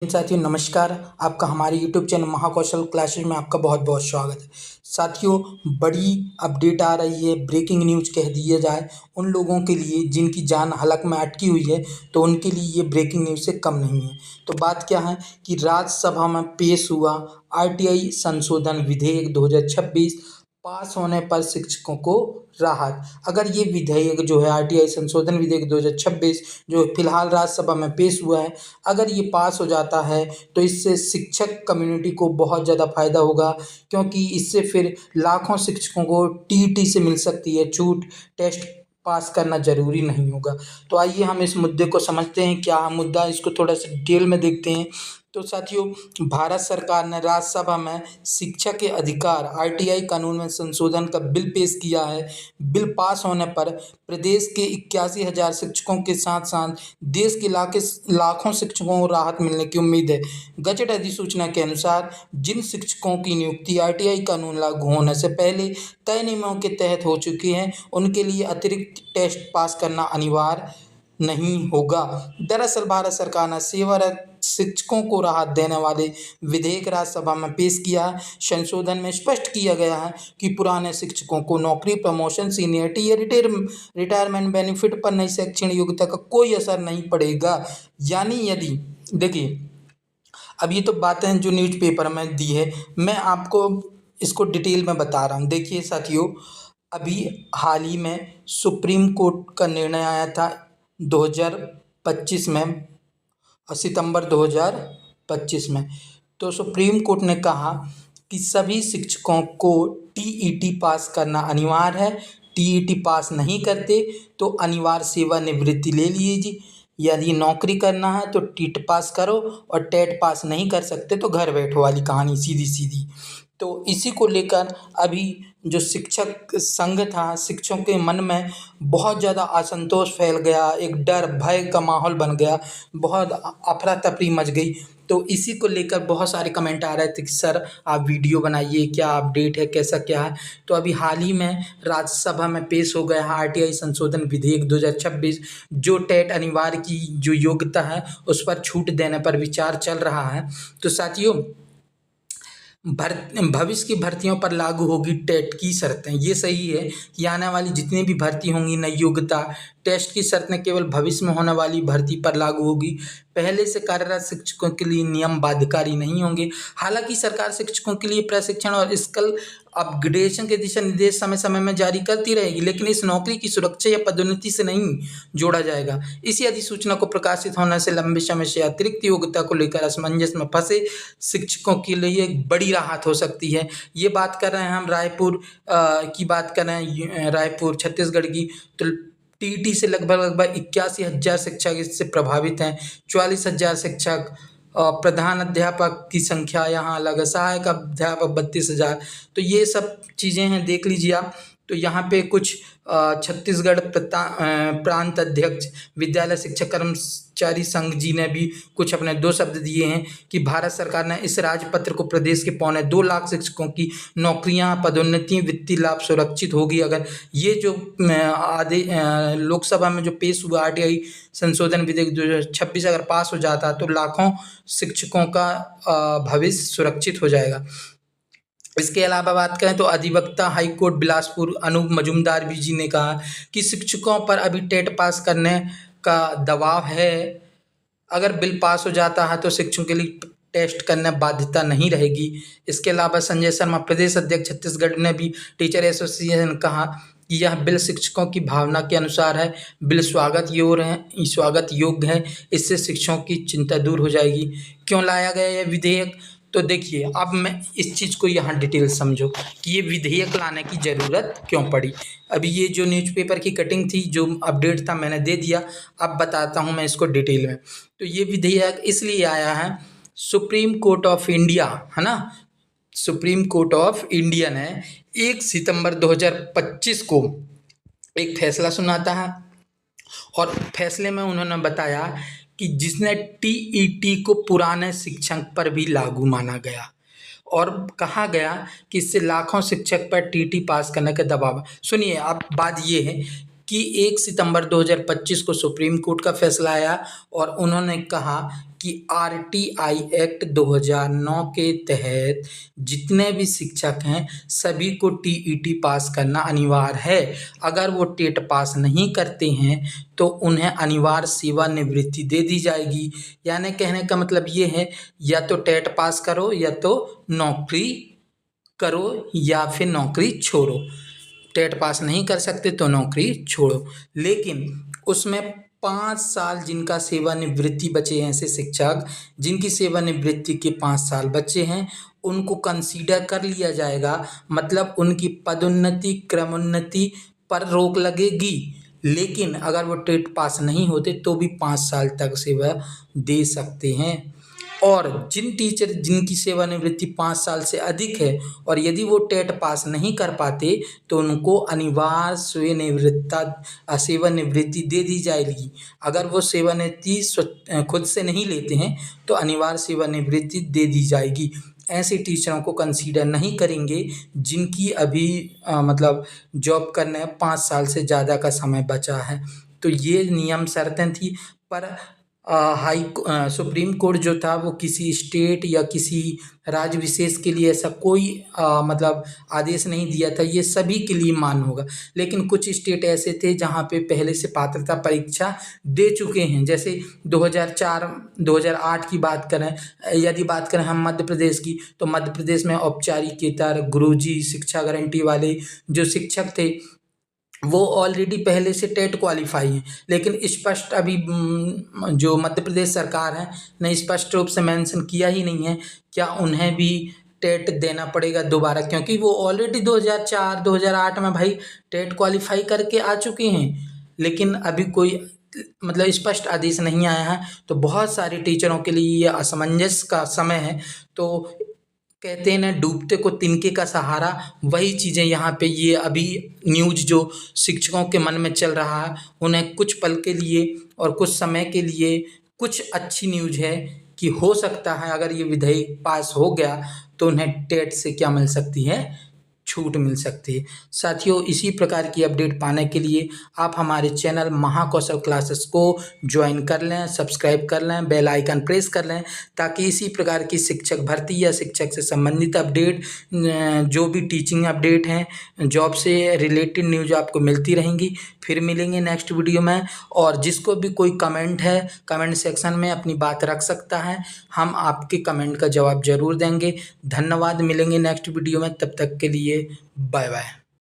साथियों नमस्कार। आपका हमारे यूट्यूब चैनल महाकौशल क्लासेस में आपका बहुत बहुत स्वागत है। साथियों, बड़ी अपडेट आ रही है, ब्रेकिंग न्यूज़ कह दिया जाए उन लोगों के लिए जिनकी जान हलक में अटकी हुई है, तो उनके लिए ये ब्रेकिंग न्यूज़ से कम नहीं है। तो बात क्या है कि राज्यसभा में पेश हुआ आरटीआई संशोधन विधेयक 2026 पास होने पर शिक्षकों को राहत। अगर ये विधेयक जो है आरटीआई संशोधन विधेयक 2026 जो फिलहाल राज्यसभा में पेश हुआ है, अगर ये पास हो जाता है तो इससे शिक्षक कम्युनिटी को बहुत ज़्यादा फ़ायदा होगा, क्योंकि इससे फिर लाखों शिक्षकों को टीईटी से मिल सकती है छूट। टेस्ट पास करना ज़रूरी नहीं होगा। तो आइए हम इस मुद्दे को समझते हैं, क्या मुद्दा, इसको थोड़ा सा डिटेल में देखते हैं। तो साथियों, भारत सरकार ने राज्यसभा में शिक्षा के अधिकार आरटीआई कानून में संशोधन का बिल पेश किया है। बिल पास होने पर प्रदेश के 81,000 शिक्षकों के साथ साथ देश के लाखों शिक्षकों को राहत मिलने की उम्मीद है। गजट अधिसूचना के अनुसार जिन शिक्षकों की नियुक्ति आरटीआई कानून लागू होने से पहले तय नियमों के तहत हो चुकी है, उनके लिए अतिरिक्त टेस्ट पास करना अनिवार्य नहीं होगा। दरअसल भारत सरकार ने सेवारत शिक्षकों को राहत देने वाले विधेयक राज्यसभा में पेश किया है। संशोधन में स्पष्ट किया गया है कि पुराने शिक्षकों को नौकरी, प्रमोशन, सीनियरिटी या रिटायरमेंट बेनिफिट पर नई शैक्षणिक योग्यता का कोई असर नहीं पड़ेगा। यानी यदि देखिए, अब ये तो बातें जो न्यूज़पेपर में दी है, मैं आपको इसको डिटेल में बता रहा हूँ। देखिए साथियों, अभी हाल ही में सुप्रीम कोर्ट का निर्णय आया था 2025 में, सितंबर 2025 में। तो सुप्रीम कोर्ट ने कहा कि सभी शिक्षकों को टीईटी पास करना अनिवार्य है। टीईटी पास नहीं करते तो अनिवार्य सेवानिवृत्ति ले लीजिए। यदि नौकरी करना है तो टीट पास करो, और टेट पास नहीं कर सकते तो घर बैठो वाली कहानी सीधी सीधी। तो इसी को लेकर अभी जो शिक्षक संघ था, शिक्षकों के मन में बहुत ज़्यादा असंतोष फैल गया, एक डर भय का माहौल बन गया, बहुत अफरा तफरी मच गई। तो इसी को लेकर बहुत सारे कमेंट आ रहे थे कि सर आप वीडियो बनाइए, क्या अपडेट है, कैसा क्या है। तो अभी हाल ही में राज्यसभा में पेश हो गया है आरटीआई संशोधन विधेयक 2026, जो टेट अनिवार्य की जो योग्यता है उस पर छूट देने पर विचार चल रहा है। तो साथियों, भविष्य की भर्तियों पर लागू होगी टेट की शर्तें। ये सही है कि आने वाली जितनी भी भर्ती होंगी, नई योग्यता टेस्ट की शर्तें केवल भविष्य में होने वाली भर्ती पर लागू होगी। पहले से कार्यरत शिक्षकों के लिए नियम बाध्यकारी नहीं होंगे। हालांकि सरकार शिक्षकों के लिए प्रशिक्षण और स्किल अपग्रेडेशन के दिशा निर्देश समय समय में जारी करती रहेगी, लेकिन इस नौकरी की सुरक्षा या पदोन्नति से नहीं जोड़ा जाएगा। इसी अधिसूचना को प्रकाशित होने से लंबे समय से अतिरिक्त योग्यता को लेकर असमंजस में फंसे शिक्षकों के लिए एक बड़ी राहत हो सकती है। ये बात कर रहे हैं हम रायपुर की बात कर रहे हैं, रायपुर छत्तीसगढ़ की। तो टीईटी से लगभग 81,000 शिक्षक इससे प्रभावित हैं। 44,000 शिक्षक, प्रधान अध्यापक की संख्या यहाँ अलग है, सहायक अध्यापक 32,000। तो ये सब चीज़ें हैं, देख लीजिए आप। तो यहाँ पे कुछ छत्तीसगढ़ प्रांत अध्यक्ष विद्यालय शिक्षक कर्मचारी संघ जी ने भी कुछ अपने दो शब्द दिए हैं कि भारत सरकार ने इस राजपत्र को प्रदेश के 2.25 लाख शिक्षकों की नौकरियां, पदोन्नति, वित्तीय लाभ सुरक्षित होगी। अगर ये जो लोकसभा में जो पेश हुआ आरटीआई संशोधन विधेयक 2026 अगर पास हो जाता है तो लाखों शिक्षकों का भविष्य सुरक्षित हो जाएगा। इसके अलावा बात करें तो अधिवक्ता हाईकोर्ट बिलासपुर अनूप मजूमदार भी जी ने कहा कि शिक्षकों पर अभी टेट पास करने का दबाव है। अगर बिल पास हो जाता है तो शिक्षकों के लिए टेस्ट करने बाध्यता नहीं रहेगी। इसके अलावा संजय शर्मा प्रदेश अध्यक्ष छत्तीसगढ़ ने भी टीचर एसोसिएशन ने कहा कि यह बिल शिक्षकों की भावना के अनुसार है। बिल स्वागत योग्य है। इससे शिक्षकों की चिंता दूर हो जाएगी। क्यों लाया गया यह विधेयक? तो देखिए, अब मैं इस चीज़ को यहाँ डिटेल समझो कि ये विधेयक लाने की ज़रूरत क्यों पड़ी। अभी ये जो न्यूज़पेपर की कटिंग थी, जो अपडेट था, मैंने दे दिया। अब बताता हूँ मैं इसको डिटेल में। तो ये विधेयक इसलिए आया है, सुप्रीम कोर्ट ऑफ इंडिया है ना, सुप्रीम कोर्ट ऑफ इंडिया ने 1 सितंबर 2025 को एक फैसला सुनाता है, और फैसले में उन्होंने बताया कि जिसने टीईटी को पुराने शिक्षक पर भी लागू माना गया, और कहा गया कि इससे लाखों शिक्षक पर टीटी पास करने का दबाव। सुनिए, अब बात ये है कि 1 सितंबर 2025 को सुप्रीम कोर्ट का फैसला आया और उन्होंने कहा कि आरटीआई एक्ट 2009 के तहत जितने भी शिक्षक हैं सभी को टीईटी पास करना अनिवार्य है। अगर वो टेट पास नहीं करते हैं तो उन्हें अनिवार्य सेवानिवृत्ति दे दी जाएगी। यानी कहने का मतलब ये है, या तो टेट पास करो या तो नौकरी करो या फिर नौकरी छोड़ो। टेट पास नहीं कर सकते तो नौकरी छोड़ो। लेकिन उसमें 5 साल जिनका सेवानिवृत्ति बचे हैं, ऐसे शिक्षक जिनकी सेवानिवृत्ति के 5 साल बचे हैं, उनको कंसीडर कर लिया जाएगा। मतलब उनकी पदोन्नति क्रमोन्नति पर रोक लगेगी। लेकिन अगर वो टेट पास नहीं होते तो भी 5 साल तक सेवा दे सकते हैं। और जिन टीचर जिनकी सेवानिवृत्ति 5 साल से अधिक है और यदि वो टेट पास नहीं कर पाते तो उनको अनिवार्य सेवानिवृत्ति दे दी जाएगी। अगर वो सेवानिवृत्ति खुद से नहीं लेते हैं तो अनिवार्य सेवानिवृत्ति दे दी जाएगी। ऐसे टीचरों को कंसीडर नहीं करेंगे जिनकी अभी मतलब जॉब करने 5 साल से ज़्यादा का समय बचा है। तो ये नियम शर्तें थी। पर सुप्रीम कोर्ट जो था वो किसी स्टेट या किसी राज्य विशेष के लिए ऐसा कोई मतलब आदेश नहीं दिया था, ये सभी के लिए मान्य होगा। लेकिन कुछ स्टेट ऐसे थे जहाँ पे पहले से पात्रता परीक्षा दे चुके हैं। जैसे 2004-2008 की बात करें, यदि बात करें हम मध्य प्रदेश की, तो मध्य प्रदेश में औपचारिकेतर गुरुजी शिक्षा गारंटी वाले जो शिक्षक थे वो ऑलरेडी पहले से टेट क्वालिफाई हैं। लेकिन स्पष्ट अभी जो मध्य प्रदेश सरकार है ने स्पष्ट रूप से मेंशन किया ही नहीं है क्या उन्हें भी टेट देना पड़ेगा दोबारा, क्योंकि वो ऑलरेडी 2004-2008 में भाई टेट क्वालिफाई करके आ चुके हैं। लेकिन अभी कोई मतलब स्पष्ट आदेश नहीं आया है। तो बहुत सारे टीचरों के लिए ये असमंजस का समय है। तो कहते हैं ना, डूबते को तिनके का सहारा, वही चीज़ें यहाँ पे ये अभी न्यूज़ जो शिक्षकों के मन में चल रहा है उन्हें कुछ पल के लिए और कुछ समय के लिए कुछ अच्छी न्यूज़ है कि हो सकता है अगर ये विधेयक पास हो गया तो उन्हें टेट से क्या मिल सकती है, छूट मिल सकती है। साथियों, इसी प्रकार की अपडेट पाने के लिए आप हमारे चैनल महाकौशल क्लासेस को ज्वाइन कर लें, सब्सक्राइब कर लें, बेल आइकन प्रेस कर लें, ताकि इसी प्रकार की शिक्षक भर्ती या शिक्षक से संबंधित अपडेट, जो भी टीचिंग अपडेट हैं, जॉब से रिलेटेड न्यूज आपको मिलती रहेंगी। फिर मिलेंगे नेक्स्ट वीडियो में। और जिसको भी कोई कमेंट है, कमेंट सेक्शन में अपनी बात रख सकता है, हम आपके कमेंट का जवाब जरूर देंगे। धन्यवाद, मिलेंगे नेक्स्ट वीडियो में, तब तक के लिए बाय बाय।